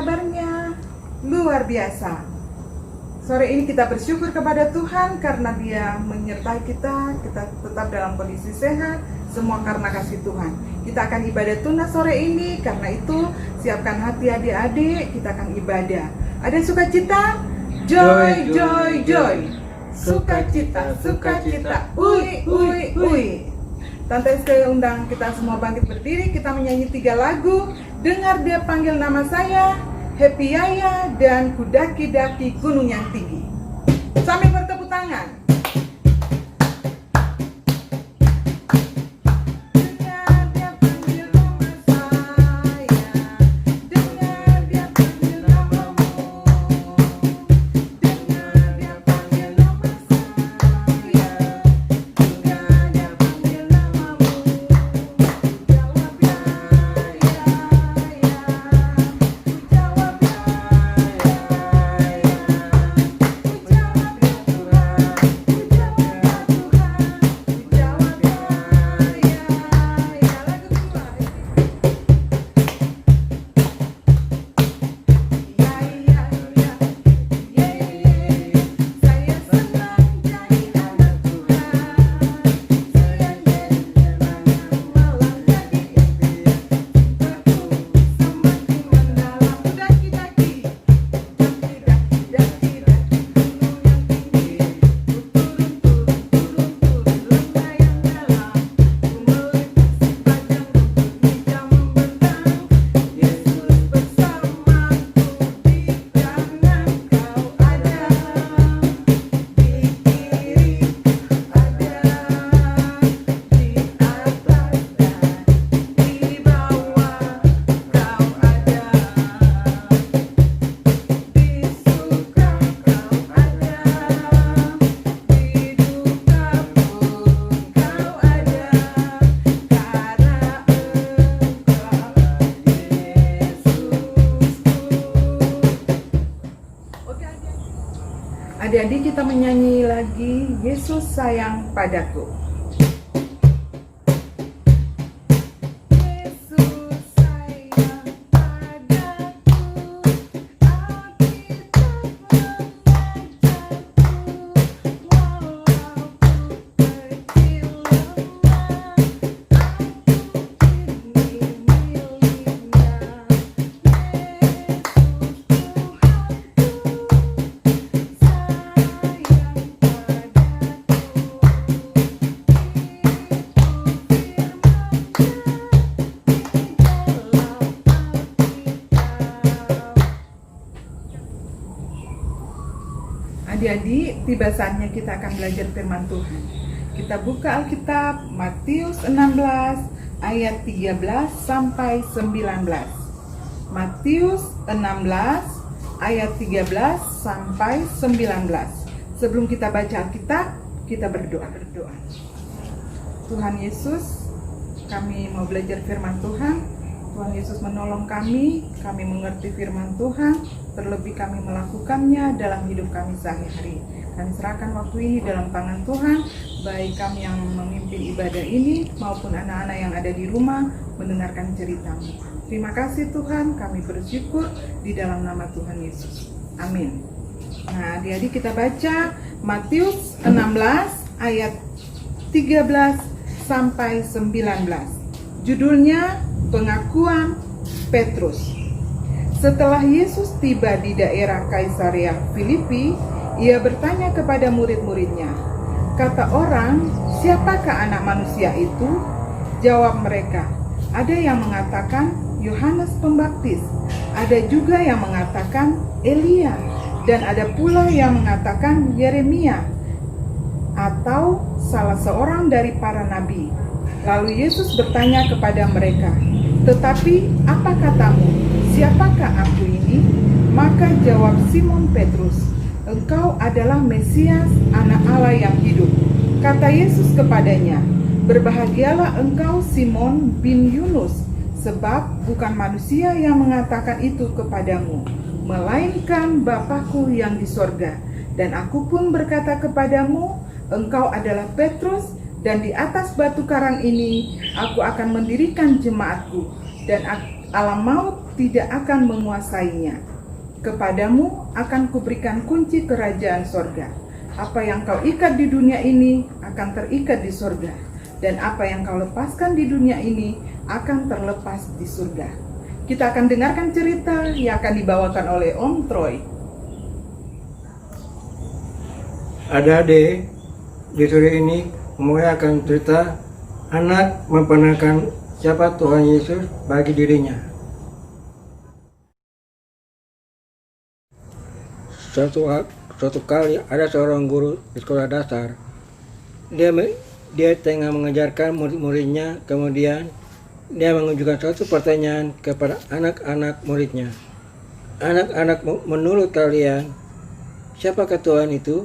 kabarnya? Luar biasa. Sore ini kita bersyukur kepada Tuhan karena Dia menyertai kita tetap dalam kondisi sehat, semua karena kasih Tuhan. Kita akan ibadah tunas sore ini, karena itu siapkan hati adik-adik, kita akan ibadah. Ada sukacita? Joy, joy, joy. Sukacita, sukacita. Ui, ui, ui. Tante Estelle undang kita semua bangkit berdiri, kita menyanyi 3 lagu. Dengar Dia panggil nama saya, Happy Yaya, dan Ku daki-daki gunung yang tinggi. Sambil bertepuk tangan. Adik-adik, kita menyanyi lagi Yesus sayang padaku. Adik-adik, tiba saatnya kita akan belajar firman Tuhan. Kita buka Alkitab Matius 16 ayat 13 sampai 19. Matius 16 ayat 13 sampai 19. Sebelum kita baca Alkitab, kita berdoa. Tuhan Yesus, kami mau belajar firman Tuhan. Tuhan Yesus menolong kami mengerti firman Tuhan, terlebih kami melakukannya dalam hidup kami sehari-hari. Kami serahkan waktu ini dalam tangan Tuhan, baik kami yang memimpin ibadah ini maupun anak-anak yang ada di rumah mendengarkan cerita-Mu. Terima kasih Tuhan, kami bersyukur di dalam nama Tuhan Yesus. Amin. Nah, adik-adik, kita baca Matius 16 ayat 13 sampai 19. Judulnya Pengakuan Petrus. Setelah Yesus tiba di daerah Kaisarea Filipi, Ia bertanya kepada murid-muridnya, "Kata orang, siapakah anak manusia itu?" Jawab mereka, "Ada yang mengatakan Yohanes Pembaptis, ada juga yang mengatakan Elia, dan ada pula yang mengatakan Yeremia atau salah seorang dari para nabi." Lalu Yesus bertanya kepada mereka, "Tetapi apa katamu? Siapakah aku ini?" Maka jawab Simon Petrus, "Engkau adalah Mesias, Anak Allah yang hidup." Kata Yesus kepadanya, "Berbahagialah engkau Simon bin Yunus, sebab bukan manusia yang mengatakan itu kepadamu, melainkan Bapa-Ku yang di sorga. Dan aku pun berkata kepadamu, engkau adalah Petrus, dan di atas batu karang ini aku akan mendirikan jemaatku, dan alam maut tidak akan menguasainya. Kepadamu akan kuberikan kunci kerajaan sorga. Apa yang kau ikat di dunia ini akan terikat di sorga, dan apa yang kau lepaskan di dunia ini akan terlepas di surga. Kita akan dengarkan cerita yang akan dibawakan oleh Om Troy. Adik-adik, di sore ini mulai akan cerita anak memperkenalkan siapa Tuhan Yesus bagi dirinya. Suatu kali ada seorang guru di sekolah dasar. Dia tengah mengajarkan murid-muridnya, kemudian dia mengajukan suatu pertanyaan kepada anak-anak muridnya. Anak-anak, menurut kalian, siapakah Tuhan itu?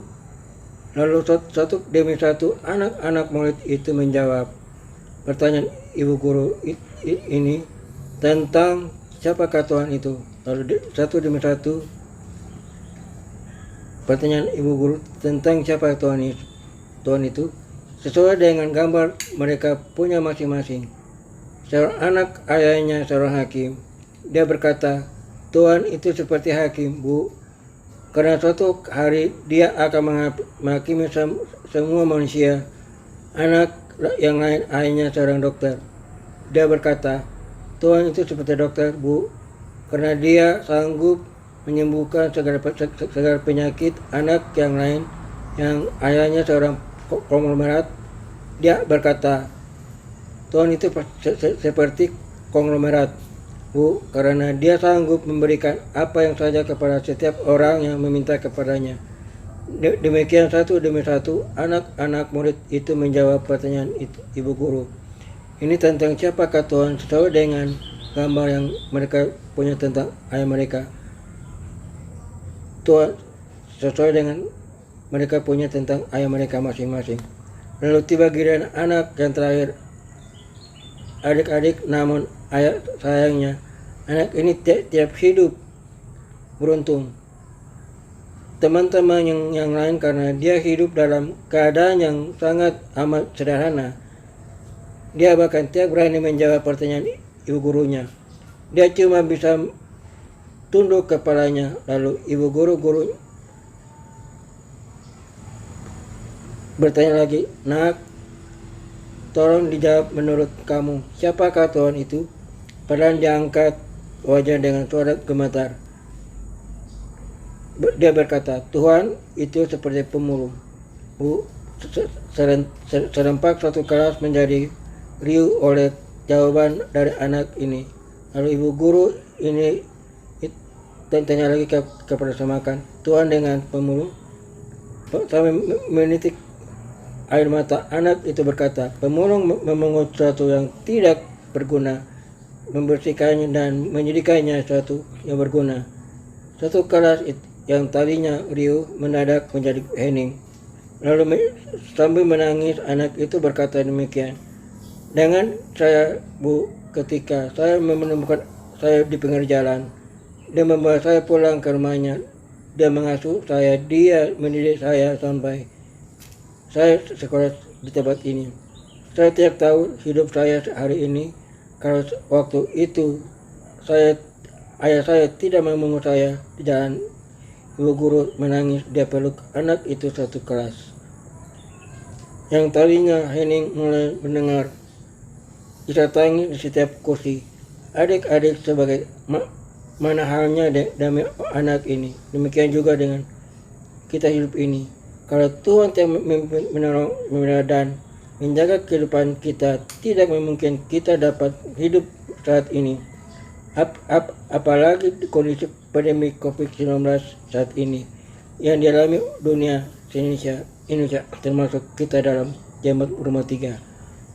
Lalu satu demi satu anak-anak murid itu menjawab pertanyaan ibu guru ini tentang siapakah Tuhan itu. Lalu satu demi satu pertanyaan ibu guru tentang siapa Tuhan itu sesuai dengan gambar mereka punya masing-masing. Seorang anak ayahnya seorang hakim. Dia berkata, Tuhan itu seperti hakim, Bu. Karena suatu hari dia akan menghakimi semua manusia. Anak yang lain ayahnya seorang dokter. Dia berkata, Tuhan itu seperti dokter, Bu. Karena dia sanggup menyembuhkan segala penyakit. Anak yang lain yang ayahnya seorang konglomerat, dia berkata, Tuhan itu seperti konglomerat, Bu, karena dia sanggup memberikan apa yang saja kepada setiap orang yang meminta kepadanya. Demikian satu demi satu anak-anak murid itu menjawab pertanyaan ibu guru. Ini tentang siapakah Tuhan sesuai dengan gambar yang mereka punya tentang ayah mereka. Tuhan sesuai dengan mereka punya tentang ayah mereka masing-masing. Lalu tiba giliran anak yang terakhir, adik-adik, namun ayah sayangnya anak ini tiap hidup beruntung. Teman-teman yang lain karena dia hidup dalam keadaan yang sangat amat sederhana. Dia bahkan tidak berani menjawab pertanyaan ibu gurunya. Dia cuma bisa tunduk kepalanya. Lalu ibu guru bertanya lagi, Nak, tolong dijawab menurut kamu, siapakah Tuhan itu? Padahal dia angkat wajah dengan suara gemetar. Dia berkata, Tuhan itu seperti pemulung. Bu, serempak satu kelas menjadi riuh oleh jawaban dari anak ini. Lalu ibu guru ini tanya lagi kepada semakan, Tuhan dengan pemulung. Sampai menitik air mata, anak itu berkata, pemulung memungut sesuatu yang tidak berguna, membersihkannya dan menjadikannya sesuatu yang berguna. Satu kelas yang tadinya riuh mendadak menjadi hening. Lalu sambil menangis, anak itu berkata demikian, dengan saya, Bu, ketika saya menemukan saya di pinggir jalan, dia membawa saya pulang ke rumahnya. Dia mengasuh saya, dia mendidik saya sampai saya sekolah di tempat ini. Saya tidak tahu hidup saya hari ini kalau waktu itu ayah saya tidak memungut saya di jalan. Ibu guru menangis, dia peluk anak itu satu kelas. Yang tadinya hening mulai mendengar isak tangis di setiap kursi. Adik-adik sebagai mana halnya demi anak ini, demikian juga dengan kita hidup ini. Kalau Tuhan tidak menolong dan menjaga kehidupan kita, tidak mungkin kita dapat hidup saat ini. Apalagi kondisi pandemi COVID-19 saat ini yang dialami dunia Indonesia termasuk kita dalam jemaat rumah 3.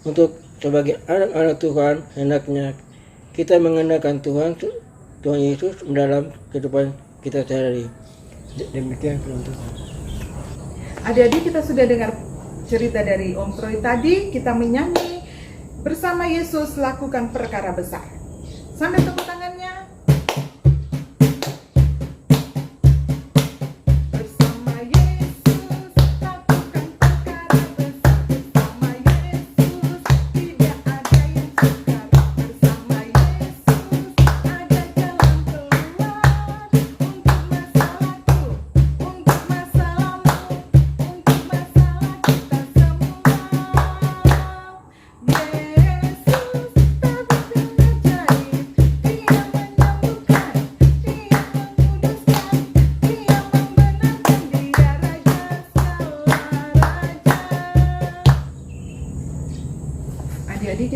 Untuk sebagai anak-anak Tuhan, hendaknya kita mengandalkan Tuhan Yesus dalam kehidupan kita sehari-hari. Demikian firman Tuhan. Adik-adik, kita sudah dengar cerita dari Om Troy tadi. Kita menyanyi bersama Yesus lakukan perkara besar. Sambil tepuk tangannya. Bersama Yesus lakukan perkara besar. Bersama Yesus tidak ada yang sukar. Bersama Yesus ada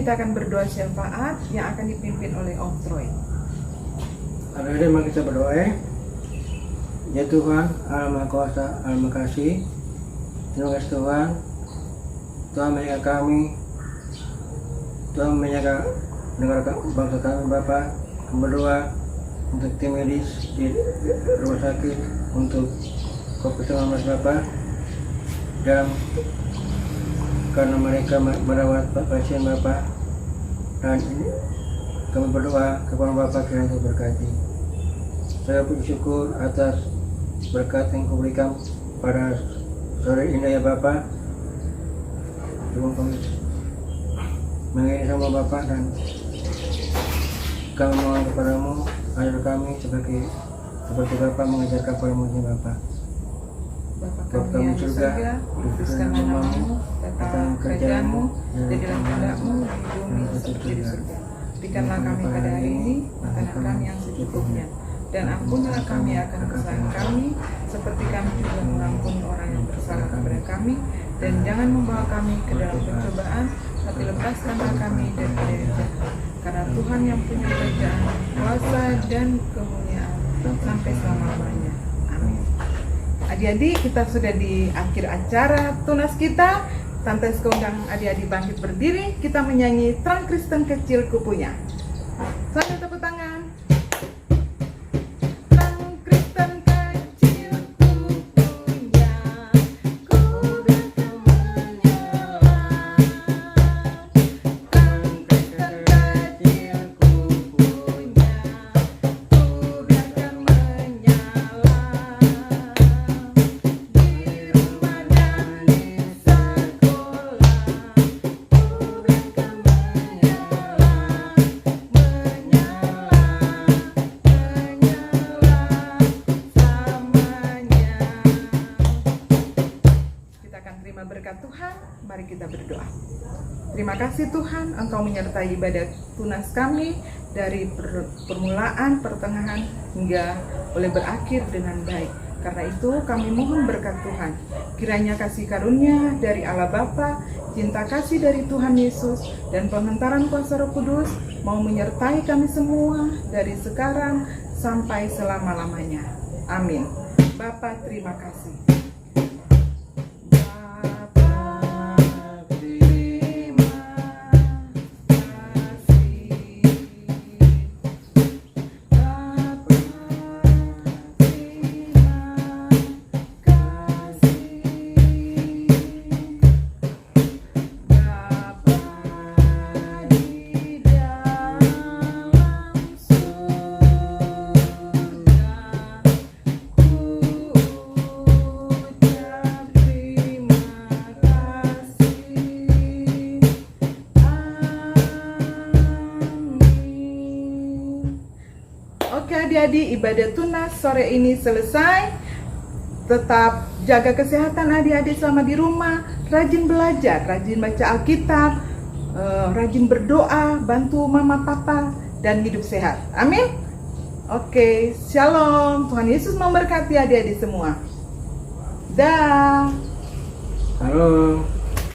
kita akan berdoa syafaat yang akan dipimpin oleh Om Troy. Adik-adik, mari kita berdoa. Ya Tuhan, Allah Maha Kuasa, Allah Maha Kasih. Terima kasih Tuhan. Tuhan menjaga kami. Tuhan menjaga negara bangsa kami, Bapak. Kami berdoa untuk tim medis di rumah sakit untuk COVID-19, Bapak. Karena mereka merawat pasien, Bapak. Dan kami berdoa kepada Bapak kiranya Tuhan berkati. Saya puji syukur atas berkat yang kau berikan pada sore ini ya Bapak. Terima kami mengirim sama Bapak dan kami mohon kepadamu ajar kami seperti Bapak mengajarkan kepadamu Bapak. Bapa kami yang di surga, dikuduskanlah namamu, datanglah kerajaanmu, jadilah kehendakmu di bumi seperti di surga. Berikanlah kami pada hari ini makanan kami yang secukupnya, dan ampunilah kami akan kesalahan kami, seperti kami juga mengampuni orang yang bersalah kepada kami, dan jangan membawa kami ke dalam pencobaan, tapi lepaskanlah kami daripada yang jahat. Karena Tuhan yang punya kerajaan, kuasa dan kemuliaan sampai selama-lamanya. Amin. Adik-adik, kita sudah di akhir acara tunas kita. Tante undang adik-adik bangkit berdiri. Kita menyanyi Terang Kristen Kecil Kupunya. Selamat tepuk tangan. Terang Kristen kecil kupunya, ku biarkan menyala. Terang Kristen kecil kupunya, ku biarkan menyala. Di rumah dan di sekolah, ku biarkan menyala, selamanya. Kita akan terima berkat Tuhan. Mari kita berdoa. Terima kasih Tuhan, Engkau menyertai ibadah tunas kami dari permulaan, pertengahan hingga boleh berakhir dengan baik. Karena itu kami mohon berkat Tuhan. Kiranya kasih karunia dari Allah Bapa, cinta kasih dari Tuhan Yesus, dan pengentaran kuasa Roh Kudus mau menyertai kami semua dari sekarang sampai selama-lamanya. Amin. Bapa, terima kasih. Bapa, terima kasih. Bapa, Oke adik-adik, ibadah tunas sore ini selesai. Tetap jaga kesehatan adik-adik selama di rumah. Rajin belajar, rajin baca Alkitab, rajin berdoa, bantu mama papa, dan hidup sehat. Amin. Oke, shalom. Tuhan Yesus memberkati adik-adik semua. Dah. Halo.